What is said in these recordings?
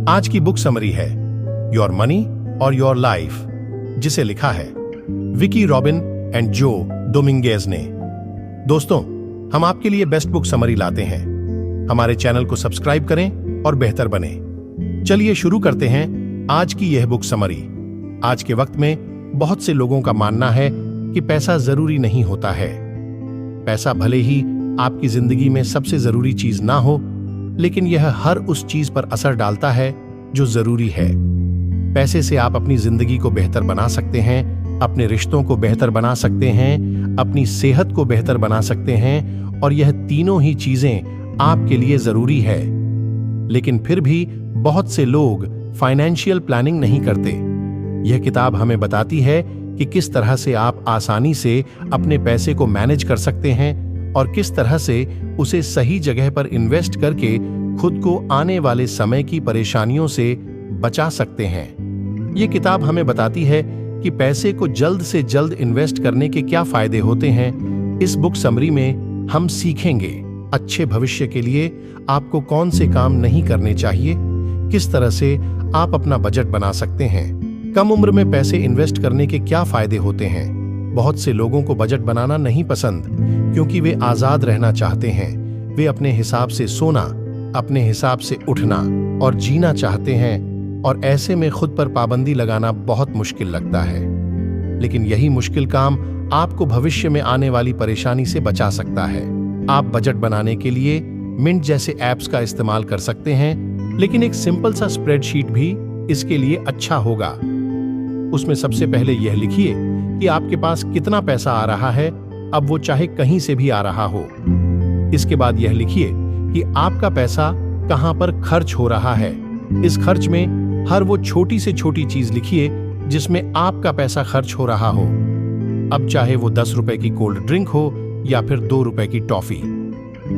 आज की book summary है योर मनी और योर लाइफ, जिसे लिखा है विकी रॉबिन एंड जो डोमिंगेज ने। दोस्तों, हम आपके लिए बेस्ट बुक समरी लाते हैं। हमारे चैनल को सब्सक्राइब करें और बेहतर बने। चलिए शुरू करते हैं आज की यह बुक समरी। आज के वक्त में बहुत से लोगों का मानना है कि पैसा जरूरी नहीं होता है। पैसा भले ही आपकी जिंदगी में सबसे जरूरी चीज ना हो, लेकिन यह हर उस चीज पर असर डालता है जो जरूरी है। पैसे से आप अपनी जिंदगी को बेहतर बना सकते हैं, अपने रिश्तों को बेहतर बना सकते हैं, अपनी सेहत को बेहतर बना सकते हैं, और यह तीनों ही चीजें आपके लिए जरूरी है। लेकिन फिर भी बहुत से लोग फाइनेंशियल प्लानिंग नहीं करते। यह किताब हमें बताती है कि किस तरह से आप आसानी से अपने पैसे को मैनेज कर सकते हैं और किस तरह से उसे सही जगह पर इन्वेस्ट करके खुद को आने वाले समय की परेशानियों से बचा सकते हैं। यह किताब हमें बताती है कि पैसे को जल्द से जल्द इन्वेस्ट करने के क्या फायदे होते हैं। इस बुक समरी में हम सीखेंगे अच्छे भविष्य के लिए आपको कौन से काम नहीं करने चाहिए, किस तरह से आप अपना बजट बना सकते हैं, कम उम्र में पैसे इन्वेस्ट करने के क्या फायदे होते हैं। बहुत से लोगों को बजट बनाना नहीं पसंद क्योंकि वे आजाद रहना चाहते हैं। वे अपने हिसाब से सोना, अपने हिसाब से उठना और जीना चाहते हैं, और ऐसे में खुद पर पाबंदी लगाना बहुत मुश्किल लगता है। लेकिन यही मुश्किल काम आपको भविष्य में आने वाली परेशानी से बचा सकता है। आप बजट बनाने के लिए मिंट जैसे ऐप्स का इस्तेमाल कर सकते हैं, लेकिन एक सिंपल सा स्प्रेडशीट भी इसके लिए अच्छा होगा। उसमें सबसे पहले यह लिखिए कि आपके पास कितना पैसा आ रहा है, अब वो चाहे कहीं से भी आ रहा हो। इसके बाद यह लिखिए कि आपका पैसा कहां पर खर्च हो रहा है। इस खर्च में हर वो छोटी से छोटी चीज लिखिए जिसमें आपका पैसा खर्च हो रहा हो। अब चाहे वो 10 रुपए की कोल्ड ड्रिंक हो या फिर 2 रुपए की टॉफी।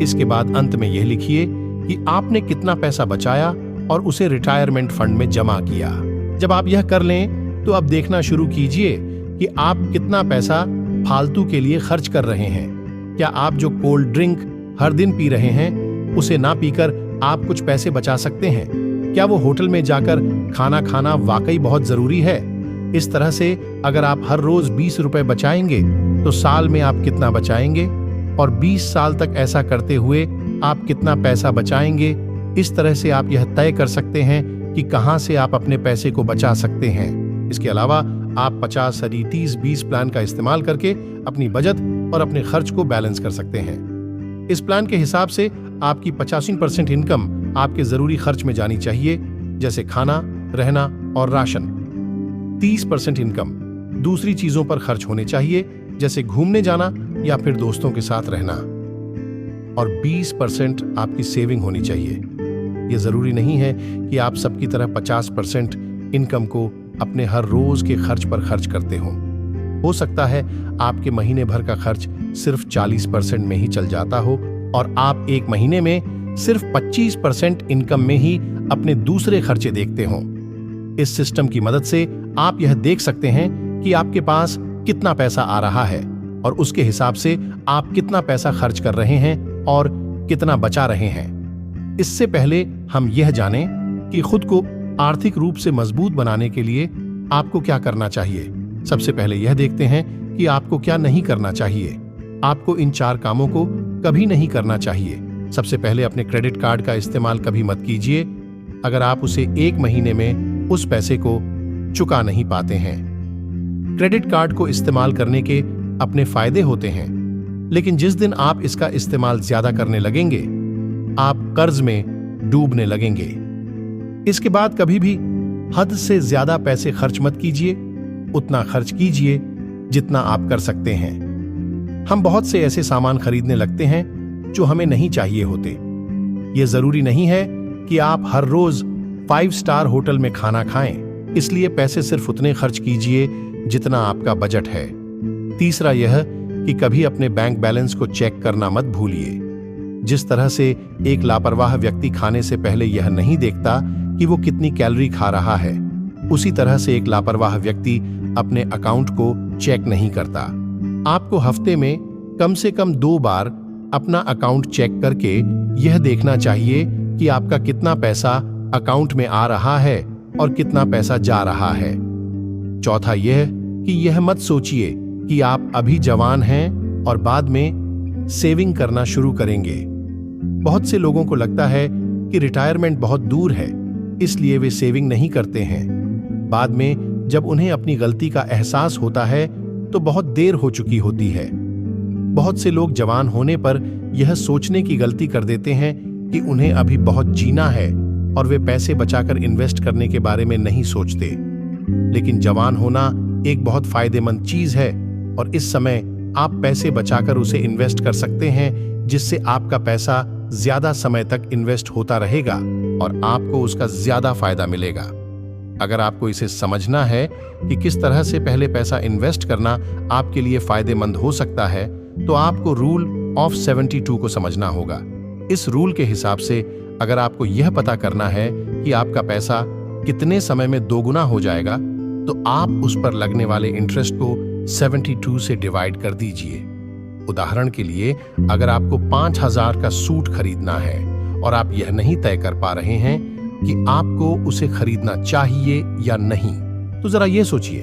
इसके बाद अंत में यह लिखिए कि आपने कितना पैसा बचाया और उसे रिटायरमेंट फंड में जमा किया। जब आप यह कर लें तो अब देखना शुरू कीजिए कि आप कितना पैसा फालतू के लिए खर्च कर रहे हैं। क्या आप जो कोल्ड ड्रिंक हर दिन पी रहे हैं उसे ना पीकर आप कुछ पैसे बचा सकते हैं? क्या वो होटल में जाकर खाना खाना वाकई बहुत जरूरी है? इस तरह से अगर आप हर रोज 20 रुपए बचाएंगे तो साल में आप कितना बचाएंगे, और 20 साल तक ऐसा करते हुए आप कितना पैसा बचाएंगे। इस तरह से आप यह तय कर सकते हैं कि कहां से आप अपने पैसे को बचा सकते हैं। इसके अलावा आप 50-30-30-20 प्लान का इस्तेमाल करके अपनी बचत और अपने खर्च को बैलेंस कर सकते हैं। इस प्लान के हिसाब से आपकी 85% इनकम आपके जरूरी खर्च में जानी चाहिए, जैसे खाना, रहना और राशन। 30% इनकम दूसरी चीजों पर खर्च होने चाहिए, जैसे घूमने जाना या फिर दोस्तों के साथ रहना, और 20% आपकी सेविंग होनी चाहिए। यह जरूरी नहीं है कि आप सबकी तरह 50% इनकम को अपने हर रोज के खर्च पर खर्च करते हो सकता है आपके महीने भर का खर्च सिर्फ 40% में ही चल जाता हो और आप एक महीने में सिर्फ 25% इनकम में ही अपने दूसरे खर्चे देखते हो। इस सिस्टम की मदद से आप यह देख सकते हैं कि आपके पास कितना पैसा आ रहा है और उसके हिसाब से आप कितना पैसा खर्च कर रहे हैं और कितना बचा रहे हैं। इससे पहले हम यह जानें कि खुद को आर्थिक रूप से मजबूत बनाने के लिए आपको क्या करना चाहिए। सबसे पहले यह देखते हैं कि आपको क्या नहीं करना चाहिए। आपको इन 4 कामों को कभी नहीं करना चाहिए। सबसे पहले अपने क्रेडिट कार्ड का इस्तेमाल कभी मत कीजिए अगर आप उसे 1 महीने में उस पैसे को चुका नहीं पाते हैं। क्रेडिट कार्ड को इस्तेमाल करने के अपने फायदे होते हैं, लेकिन जिस दिन आप इसका इस्तेमाल ज्यादा करने लगेंगे, आप कर्ज में डूबने लगेंगे। इसके बाद कभी भी हद से ज्यादा पैसे खर्च मत कीजिए। उतना खर्च कीजिए जितना आप कर सकते हैं। हम बहुत से ऐसे सामान खरीदने लगते हैं जो हमें नहीं चाहिए होते। यह जरूरी नहीं है कि आप हर रोज 5 स्टार होटल में खाना खाएं, इसलिए पैसे सिर्फ उतने खर्च कीजिए जितना आपका बजट है। तीसरा यह कि कभी अपने बैंक बैलेंस को चेक करना मत भूलिए। जिस तरह से एक लापरवाह व्यक्ति खाने से पहले यह नहीं देखता कि वो कितनी कैलोरी खा रहा है, उसी तरह से एक लापरवाह व्यक्ति अपने अकाउंट को चेक नहीं करता। आपको हफ्ते में कम से कम 2 बार अपना अकाउंट चेक करके यह देखना चाहिए कि आपका कितना पैसा अकाउंट में आ रहा है और कितना पैसा जा रहा है। चौथा यह कि यह मत सोचिए कि आप अभी जवान हैं और बाद में सेविंग करना शुरू करेंगे। बहुत से लोगों को लगता है कि रिटायरमेंट बहुत दूर है, इसलिए वे सेविंग नहीं करते हैं। बाद में जब उन्हें अपनी गलती का एहसास होता है तो बहुत देर हो चुकी होती है। बहुत से लोग जवान होने पर यह सोचने की गलती कर देते हैं कि उन्हें अभी बहुत जीना है और वे पैसे बचाकर इन्वेस्ट करने के बारे में नहीं सोचते। लेकिन जवान होना एक बहुत फायदेमंद चीज है और इस समय आप पैसे बचाकर उसे इन्वेस्ट कर सकते हैं, जिससे आपका पैसा ज्यादा समय तक इन्वेस्ट होता रहेगा और आपको उसका ज्यादा फायदा मिलेगा। अगर आपको इसे समझना है कि किस तरह से पहले पैसा इन्वेस्ट करना आपके लिए फायदेमंद हो सकता है, तो आपको रूल ऑफ 72 को समझना होगा। इस रूल के हिसाब से अगर आपको यह पता करना है कि आपका पैसा कितने समय में दोगुना हो जाएगा, तो आप उस पर लगने वाले इंटरेस्ट को 72 से डिवाइड कर दीजिए। उदाहरण के लिए, अगर आपको 5,000 का सूट खरीदना है और आप यह नहीं तय कर पा रहे हैं कि आपको उसे खरीदना चाहिए या नहीं, तो जरा यह सोचिए,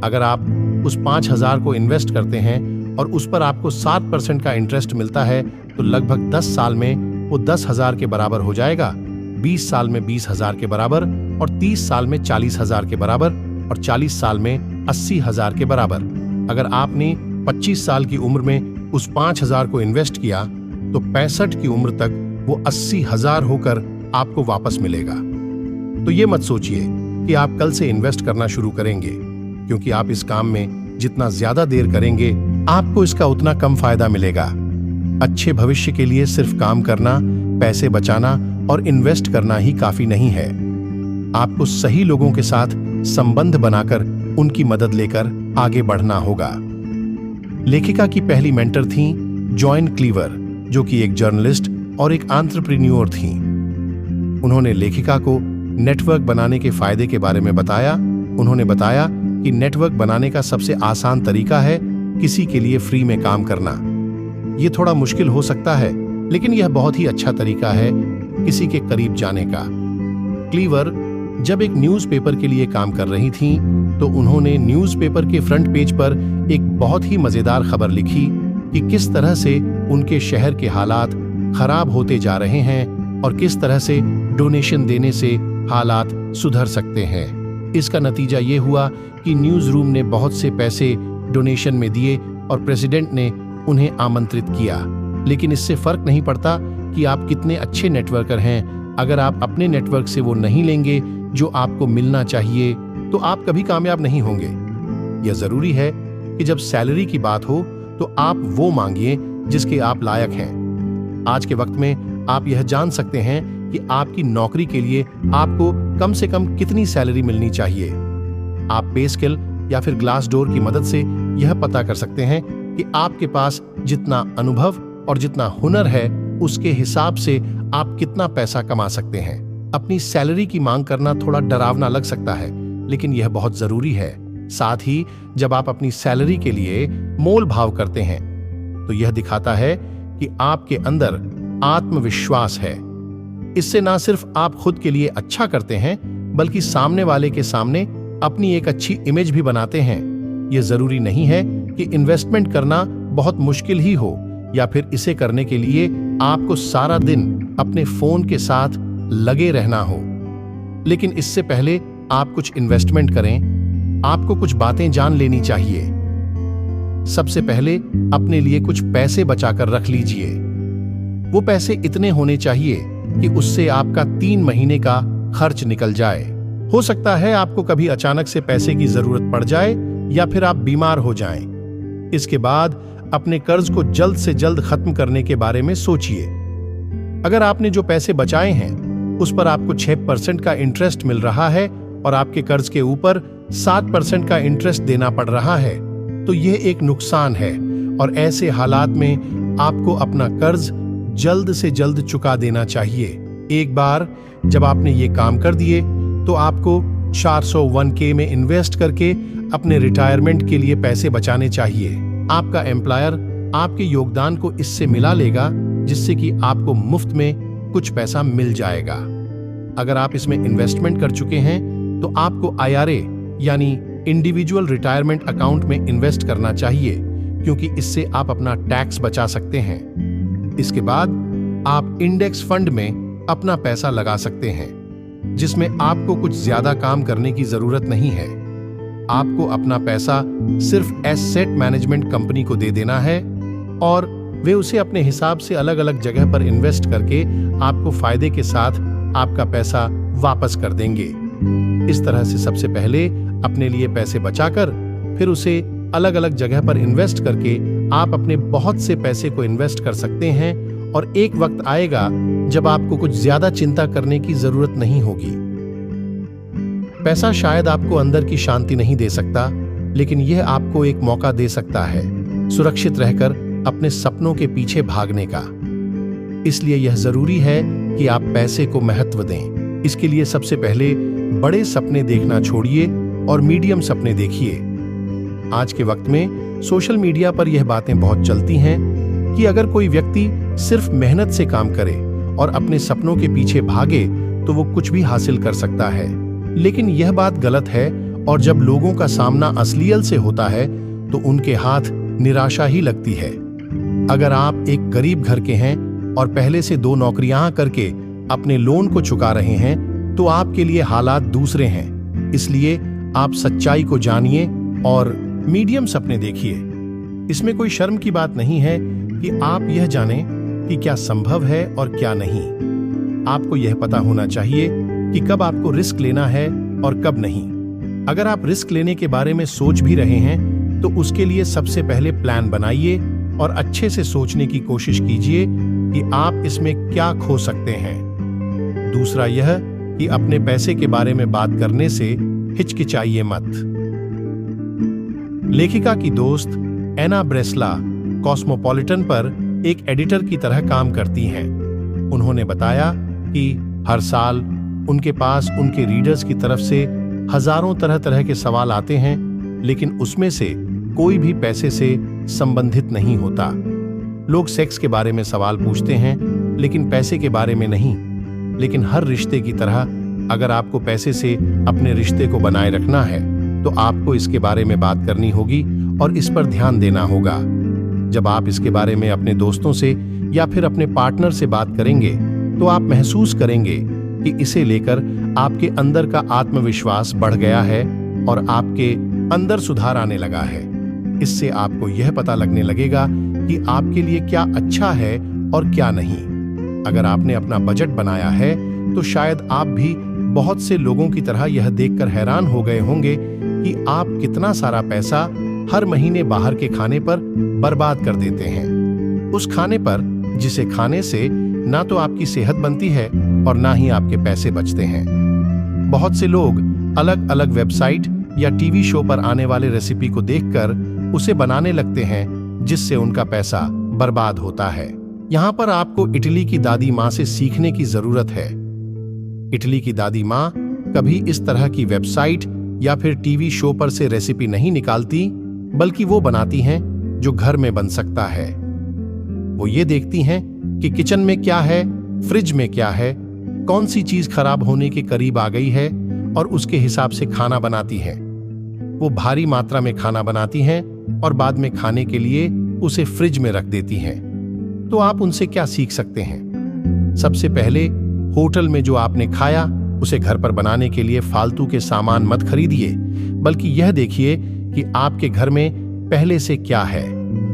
अगर आप उस 5,000 को इन्वेस्ट करते हैं और उस पर आपको 7% का इंटरेस्ट मिलता है, तो लगभग 10 साल में वो 10,000 के बराबर हो जाएगा, 20 साल में 20,000 के बराबर और 30 साल में 40,000 के बराबर और 40 साल में 80,000 के बराबर। अगर आपने 25 साल की उम्र में उस 5,000 को इन्वेस्ट किया, तो 65 की उम्र तक वो 80,000 होकर आपको वापस मिलेगा। तो ये मत सोचिए कि आप कल से इन्वेस्ट करना शुरू करेंगे, क्योंकि आप इस काम में जितना ज्यादा देर करेंगे, आपको इसका उतना कम फायदा मिलेगा। अच्छे भविष्य के लिए सिर्फ काम करना, पैसे बचाना और इन्वेस्ट करना ही काफी नहीं है। आपको सही लोगों के साथ संबंध बनाकर उनकी मदद लेकर आगे बढ़ना होगा। लेखिका की पहली मेंटर थी जॉन क्लीवर, जो कि एक जर्नलिस्ट और एक एंटरप्रेन्योर थी। उन्होंने लेखिका को नेटवर्क बनाने के फायदे के बारे में बताया। उन्होंने बताया कि नेटवर्क बनाने का सबसे आसान तरीका है किसी के लिए फ्री में काम करना। यह थोड़ा मुश्किल हो सकता है, लेकिन यह बहुत ही अच्छा तरीका है किसी के करीब जाने का। क्लीवर जब एक न्यूज़पेपर के लिए काम कर रही थीं, तो उन्होंने न्यूज़पेपर के फ्रंट पेज पर एक बहुत ही मजेदार खबर लिखी कि किस तरह से उनके शहर के हालात खराब होते जा रहे हैं और किस तरह से डोनेशन देने से हालात सुधर सकते हैं। इसका नतीजा ये हुआ कि न्यूज़ रूम ने बहुत से पैसे डोनेशन में दिए और प्रेसिडेंट ने उन्हें आमंत्रित किया। लेकिन इससे फर्क नहीं पड़ता कि आप कितने अच्छे नेटवर्कर हैं, अगर आप अपने नेटवर्क से वो नहीं लेंगे जो आपको मिलना चाहिए, तो आप कभी कामयाब नहीं होंगे। यह जरूरी है कि जब सैलरी की बात हो तो आप वो मांगिए जिसके आप लायक हैं। आज के वक्त में आप यह जान सकते हैं कि आपकी नौकरी के लिए आपको कम से कम कितनी सैलरी मिलनी चाहिए। आप पे स्केल या फिर ग्लास डोर की मदद से यह पता कर सकते हैं कि आपके पास जितना अनुभव और जितना हुनर है, उसके हिसाब से आप कितना पैसा कमा सकते हैं। अपनी सैलरी की मांग करना थोड़ा डरावना लग सकता है, लेकिन यह बहुत जरूरी है। साथ ही जब आप अपनी सैलरी के लिए मोल भाव करते हैं, तो यह दिखाता है कि आपके अंदर आत्मविश्वास है। इससे ना सिर्फ आप खुद के लिए अच्छा करते हैं, बल्कि सामने वाले के सामने अपनी एक अच्छी इमेज भी बनाते हैं। यह जरूरी नहीं है कि इन्वेस्टमेंट करना बहुत मुश्किल ही हो, या फिर इसे करने के लिए आपको सारा दिन अपने फोन के साथ लगे रहना हो। लेकिन इससे पहले आप कुछ इन्वेस्टमेंट करें, आपको कुछ बातें जान लेनी चाहिए। सबसे पहले अपने लिए कुछ पैसे बचाकर रख लीजिए। वो पैसे इतने होने चाहिए कि उससे आपका 3 महीने का खर्च निकल जाए। हो सकता है आपको कभी अचानक से पैसे की जरूरत पड़ जाए या फिर आप बीमार हो जाएं। इसके बाद अपने कर्ज को जल्द से जल्द खत्म करने के बारे में सोचिए। अगर आपने जो पैसे बचाए हैं उस पर आपको 6% का इंटरेस्ट मिल रहा है और आपके कर्ज के ऊपर 7% का इंटरेस्ट देना पड़ रहा है, तो यह एक नुकसान है और ऐसे हालात में आपको अपना कर्ज जल्द से जल्द चुका देना चाहिए। एक बार जब आपने ये काम कर दिए, तो आपको 401k में इन्वेस्ट करके अपने रिटायरमेंट के लिए पैसे बचाने चाहिए। आपका एम्प्लॉयर आपके योगदान को इससे मिला लेगा, जिससे कि आपको मुफ्त में कुछ पैसा मिल जाएगा। अगर आप इसमें इन्वेस्टमेंट कर चुके हैं तो आपको IRA यानी इंडिविजुअल रिटायरमेंट अकाउंट में इन्वेस्ट करना चाहिए, क्योंकि इससे आप अपना टैक्स बचा सकते हैं। इसके बाद आप इंडेक्स फंड में अपना पैसा लगा सकते हैं, जिसमें आपको कुछ ज्यादा काम करने की जरूरत नहीं है। आपको अपना पैसा सिर्फ एसेट मैनेजमेंट कंपनी को दे देना है और वे उसे अपने हिसाब से अलग अलग जगह पर इन्वेस्ट करके आपको फायदे के साथ आपका पैसा वापस कर देंगे। इस तरह से सबसे पहले अपने लिए पैसे बचाकर फिर उसे अलग अलग जगह पर इन्वेस्ट करके आप अपने बहुत से पैसे को इन्वेस्ट कर सकते हैं और एक वक्त आएगा जब आपको कुछ ज्यादा चिंता करने की जरूरत नहीं होगी। पैसा शायद आपको अंदर की शांति नहीं दे सकता, लेकिन यह आपको एक मौका दे सकता है सुरक्षित रहकर अपने सपनों के पीछे भागने का। इसलिए यह जरूरी है कि आप पैसे को महत्व दें। इसके लिए सबसे पहले बड़े सपने देखना छोड़िए और मीडियम सपने देखिए। आज के वक्त में सोशल मीडिया पर यह बातें बहुत चलती हैं कि अगर कोई व्यक्ति सिर्फ मेहनत से काम करे और अपने सपनों के पीछे भागे तो वो कुछ भी हासिल कर सकता है। लेकिन यह बात गलत है, और जब लोगों का सामना असलियत से होता है तो उनके हाथ निराशा ही लगती है। अगर आप एक गरीब घर के हैं और पहले से 2 नौकरियां करके अपने लोन को चुका रहे हैं तो आपके लिए हालात दूसरे हैं। इसलिए आप सच्चाई को जानिए और मीडियम सपने देखिए। इसमें कोई शर्म की बात नहीं है कि आप यह जानें कि क्या संभव है और क्या नहीं। आपको यह पता होना चाहिए कि कब आपको रिस्क लेना है और कब नहीं। अगर आप रिस्क लेने के बारे में सोच भी रहे हैं तो उसके लिए सबसे पहले प्लान बनाइए और अच्छे से सोचने की कोशिश कीजिए कि आप इसमें क्या खो सकते हैं। दूसरा यह कि अपने पैसे के बारे में बात करने से हिचकिचाइए मत। लेखिका की दोस्त एना ब्रेसला कॉस्मोपॉलिटन पर एक एडिटर की तरह काम करती हैं। उन्होंने बताया कि हर साल उनके पास उनके रीडर्स की तरफ से हजारों तरह तरह के सवाल आते हैं, लेकिन उसमें से कोई भी पैसे से संबंधित नहीं होता। लोग सेक्स के बारे में सवाल पूछते हैं, लेकिन पैसे के बारे में नहीं। लेकिन हर रिश्ते की तरह अगर आपको पैसे से अपने रिश्ते को बनाए रखना है तो आपको इसके बारे में बात करनी होगी और इस पर ध्यान देना होगा। जब आप इसके बारे में अपने दोस्तों से या फिर अपने पार्टनर से बात करेंगे तो आप महसूस करेंगे कि इसे लेकर आपके अंदर का आत्मविश्वास बढ़ गया है और आपके अंदर सुधार आने लगा है। इससे आपको यह पता लगने लगेगा कि आपके लिए क्या अच्छा है और क्या नहीं। अगर आपने अपना बजट बनाया है तो शायद आप भी बहुत से लोगों की तरह यह देखकर हैरान हो गए होंगे कि आप कितना सारा पैसा हर महीने बाहर के खाने पर बर्बाद कर देते हैं। उस खाने पर जिसे खाने से ना तो आपकी सेहत बनती है और ना ही आपके पैसे बचते हैं। बहुत से लोग अलग अलग वेबसाइट या टीवी शो पर आने वाले रेसिपी को देखकर उसे बनाने लगते हैं, जिससे उनका पैसा बर्बाद होता है। यहाँ पर आपको इटली की दादी माँ से सीखने की जरूरत है। इटली की दादी माँ कभी इस तरह की वेबसाइट या फिर टीवी शो पर से रेसिपी नहीं निकालती, बल्कि वो बनाती हैं जो घर में बन सकता है। वो ये देखती हैं कि किचन में क्या है, फ्रिज में क्या है, कौन सी चीज खराब होने के करीब आ गई है और उसके हिसाब से खाना बनाती हैं। वो भारी मात्रा में खाना बनाती हैं और बाद में खाने के लिए उसे फ्रिज में रख देती हैं। तो आप उनसे क्या सीख सकते हैं? सबसे पहले होटल में जो आपने खाया उसे घर पर बनाने के लिए फालतू के सामान मत खरीदिए, बल्कि यह देखिए कि आपके घर में पहले से क्या है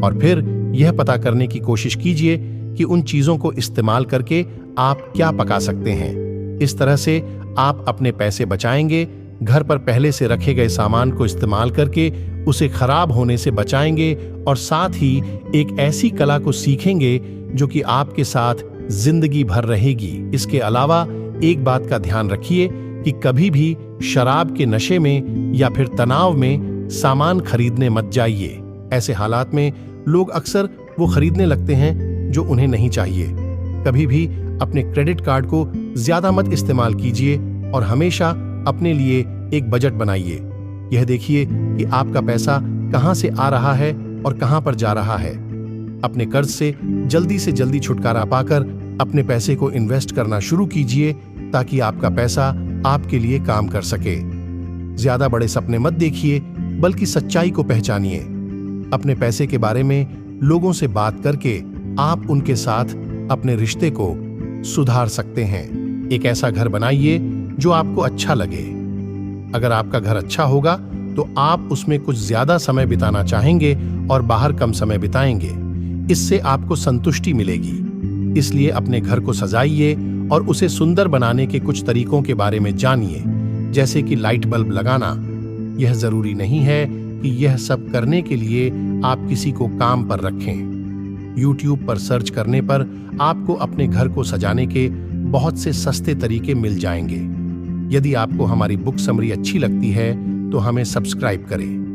और फिर यह पता करने की कोशिश कीजिए कि उन चीजों को इस्तेमाल करके आप क्या पका सकते हैं। इस तरह से आप अपने पैसे बचाएंगे, घर पर पहले से रखे गए सामान को इस्तेमाल करके उसे खराब होने से बचाएंगे और साथ ही एक ऐसी कला को सीखेंगे जो कि आपके साथ जिंदगी भर रहेगी। इसके अलावा एक बात का ध्यान रखिए कि कभी भी शराब के नशे में या फिर तनाव में सामान खरीदने मत जाइए। ऐसे हालात में लोग अक्सर वो खरीदने लगते हैं जो उन्हें नहीं चाहिए। कभी भी अपने क्रेडिट कार्ड को ज्यादा मत इस्तेमाल कीजिए और हमेशा अपने लिए एक बजट बनाइए। यह देखिए कि आपका पैसा कहां से आ रहा है और कहां पर जा रहा है। अपने कर्ज से जल्दी छुटकारा पाकर अपने पैसे को इन्वेस्ट करना शुरू कीजिए, ताकि आपका पैसा आपके लिए काम कर सके। ज्यादा बड़े सपने मत देखिए, बल्कि सच्चाई को पहचानिए। अपने पैसे के बारे में लोगों से बात करके आप उनके साथ अपने रिश्ते को सुधार सकते हैं। एक ऐसा घर बनाइए जो आपको अच्छा लगे। अगर आपका घर अच्छा होगा तो आप उसमें कुछ ज्यादा समय बिताना चाहेंगे और बाहर कम समय बिताएंगे। इससे आपको संतुष्टि मिलेगी। इसलिए अपने घर को सजाइए और उसे सुंदर बनाने के कुछ तरीकों के बारे में जानिए, जैसे कि लाइट बल्ब लगाना। यह जरूरी नहीं है कि यह सब करने के लिए आप किसी को काम पर रखें। YouTube पर सर्च करने पर आपको अपने घर को सजाने के बहुत से सस्ते तरीके मिल जाएंगे। यदि आपको हमारी बुक समरी अच्छी लगती है तो हमें सब्सक्राइब करें।